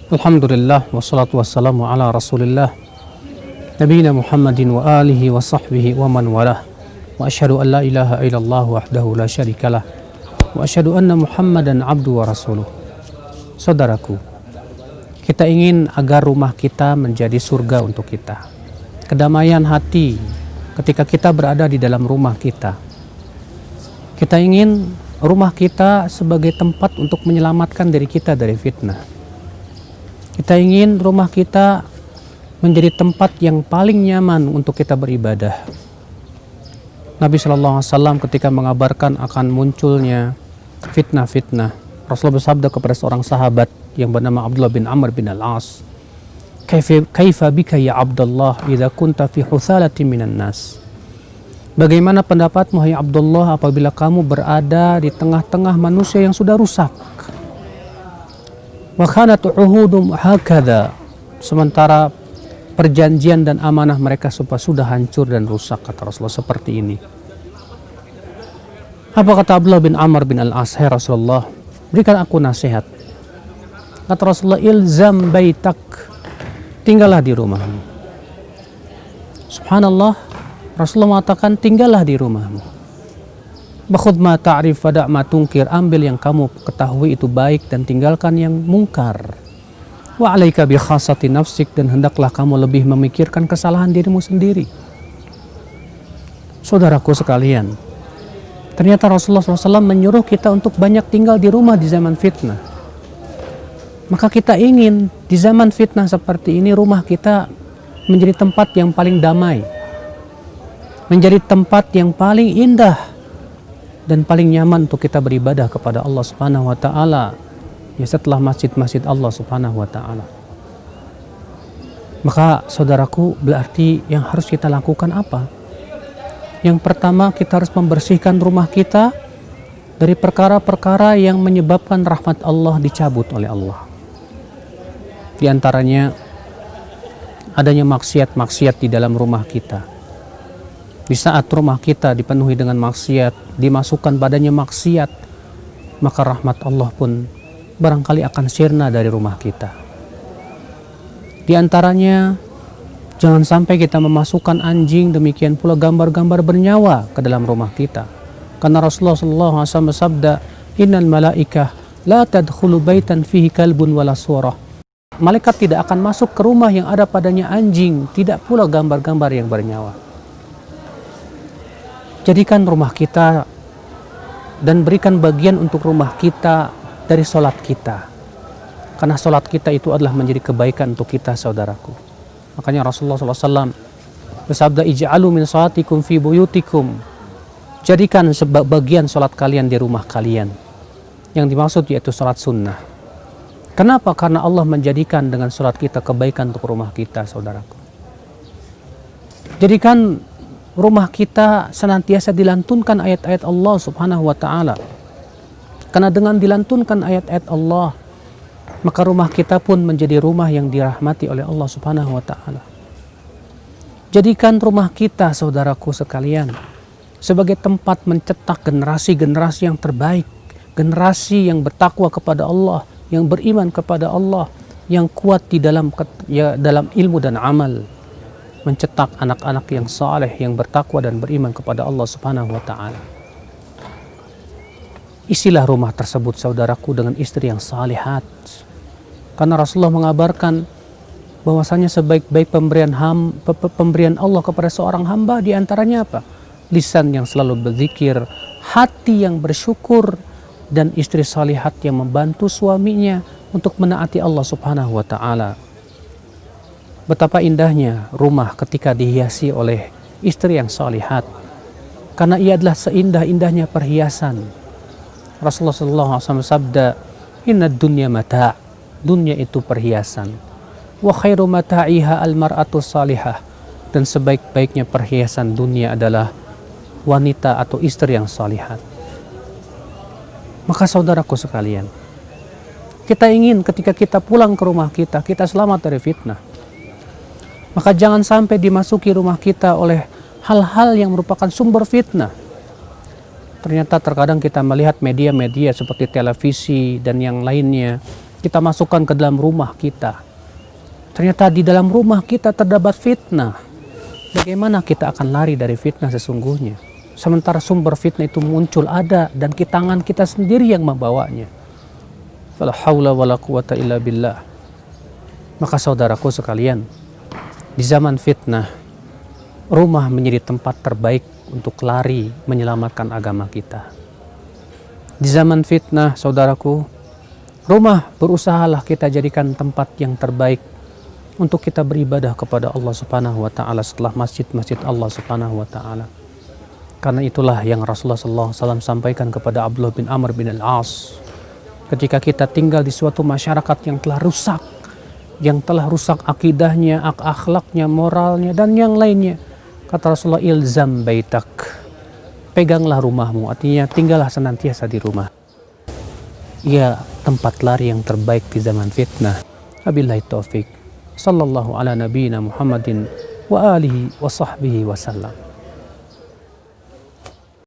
Alhamdulillah wassalatu wassalamu ala Rasulillah nabiyina Muhammadin wa alihi wa sahbihi wa man walah. Wa asyhadu an la ilaha illallah wahdahu la syarikalah wa asyhadu anna Muhammadan abdu wa rasuluh. Saudaraku, kita ingin agar rumah kita menjadi surga untuk kita. Kedamaian hati ketika kita berada di dalam rumah kita. Kita ingin rumah kita sebagai tempat untuk menyelamatkan diri kita dari fitnah. Kita ingin rumah kita menjadi tempat yang paling nyaman untuk kita beribadah. Nabi SAW ketika mengabarkan akan munculnya fitnah-fitnah, Rasulullah bersabda kepada seorang sahabat yang bernama Abdullah bin Amr bin Al-As, "Kaifa bika ya Abdullah idza kunta fi huthalati minan nas?" Bagaimana pendapatmu hai Abdullah apabila kamu berada di tengah-tengah manusia yang sudah rusak? Wa kanat uhudum hakadha, sementara perjanjian dan amanah mereka sudah hancur dan rusak, kata Rasulullah, seperti ini. Apa kata Abdullah bin Amr bin Al-As? Hai Rasulullah, berikan aku nasihat. Kata Rasulullah, ilzam baitak, tinggallah di rumahmu. Subhanallah, Rasulullah mengatakan tinggallah di rumahmu. Bakhud ma ta'rif fada' ma tungkir, ambil yang kamu ketahui itu baik dan tinggalkan yang mungkar. Wa 'alaika bi khassati nafsik, dan hendaklah kamu lebih memikirkan kesalahan dirimu sendiri. Saudaraku sekalian, ternyata Rasulullah SAW menyuruh kita untuk banyak tinggal di rumah di zaman fitnah. Maka kita ingin di zaman fitnah seperti ini rumah kita menjadi tempat yang paling damai, menjadi tempat yang paling indah dan paling nyaman untuk kita beribadah kepada Allah Subhanahu wa taala, ya setelah masjid-masjid Allah Subhanahu wa taala. Maka saudaraku, berarti yang harus kita lakukan apa? Yang pertama, kita harus membersihkan rumah kita dari perkara-perkara yang menyebabkan rahmat Allah dicabut oleh Allah. Di antaranya adanya maksiat-maksiat di dalam rumah kita. Di saat rumah kita dipenuhi dengan maksiat, dimasukkan padanya maksiat, maka rahmat Allah pun barangkali akan sirna dari rumah kita. Di antaranya, jangan sampai kita memasukkan anjing, demikian pula gambar-gambar bernyawa ke dalam rumah kita. Karena Rasulullah SAW bersabda, innal malaikah la tadkhulu baitan fihi kalbun wala surah. Malaikat tidak akan masuk ke rumah yang ada padanya anjing, tidak pula gambar-gambar yang bernyawa. Jadikan rumah kita dan berikan bagian untuk rumah kita dari sholat kita. Karena sholat kita itu adalah menjadi kebaikan untuk kita, saudaraku. Makanya Rasulullah SAW bersabda, ij'alu min sholatikum fi buyutikum. Jadikan bagian sholat kalian di rumah kalian. Yang dimaksud yaitu sholat sunnah. Kenapa? Karena Allah menjadikan dengan sholat kita kebaikan untuk rumah kita, saudaraku. Jadikan rumah kita senantiasa dilantunkan ayat-ayat Allah Subhanahu wa ta'ala. Karena dengan dilantunkan ayat-ayat Allah, maka rumah kita pun menjadi rumah yang dirahmati oleh Allah Subhanahu wa ta'ala. Jadikan rumah kita, saudaraku sekalian, sebagai tempat mencetak generasi-generasi yang terbaik, generasi yang bertakwa kepada Allah, yang beriman kepada Allah, yang kuat di dalam ilmu dan amal, mencetak anak-anak yang saleh, yang bertakwa dan beriman kepada Allah Subhanahu wa ta'ala. Isilah rumah tersebut, saudaraku, dengan istri yang salihat. Karena Rasulullah mengabarkan bahwasanya sebaik-baik pemberian Allah kepada seorang hamba di antaranya apa? Lisan yang selalu berzikir, hati yang bersyukur, dan istri salihat yang membantu suaminya untuk menaati Allah Subhanahu wa ta'ala. Betapa indahnya rumah ketika dihiasi oleh istri yang salihat. Karena ia adalah seindah-indahnya perhiasan. Rasulullah SAW sabda, inna dunya mata', dunia itu perhiasan. Wa khairu mata'iha al-mar'atu salihah, dan sebaik-baiknya perhiasan dunia adalah wanita atau istri yang salihat. Maka saudaraku sekalian, kita ingin ketika kita pulang ke rumah kita, kita selamat dari fitnah. Maka jangan sampai dimasuki rumah kita oleh hal-hal yang merupakan sumber fitnah. Ternyata terkadang kita melihat media-media seperti televisi dan yang lainnya kita masukkan ke dalam rumah kita. Ternyata di dalam rumah kita terdapat fitnah. Bagaimana kita akan lari dari fitnah sesungguhnya? Sementara sumber fitnah itu muncul ada dan tangan kita sendiri yang membawanya. Fala haula wala quwata illa billah. Maka saudaraku sekalian, di zaman fitnah, rumah menjadi tempat terbaik untuk lari menyelamatkan agama kita. Di zaman fitnah, saudaraku, rumah berusahalah kita jadikan tempat yang terbaik untuk kita beribadah kepada Allah Subhanahu wa taala setelah masjid-masjid Allah Subhanahu wa taala. Karena itulah yang Rasulullah SAW sampaikan kepada Abdullah bin Amr bin Al-As. Ketika kita tinggal di suatu masyarakat yang telah rusak akidahnya, akhlaknya, moralnya, dan yang lainnya, kata Rasulullah, ilzam baitak, peganglah rumahmu, artinya tinggallah senantiasa di rumah. Ia tempat lari yang terbaik di zaman fitnah. Wabillahi taufik. Sallallahu ala nabiyyina Muhammadin wa alihi wa sahbihi wa sallam.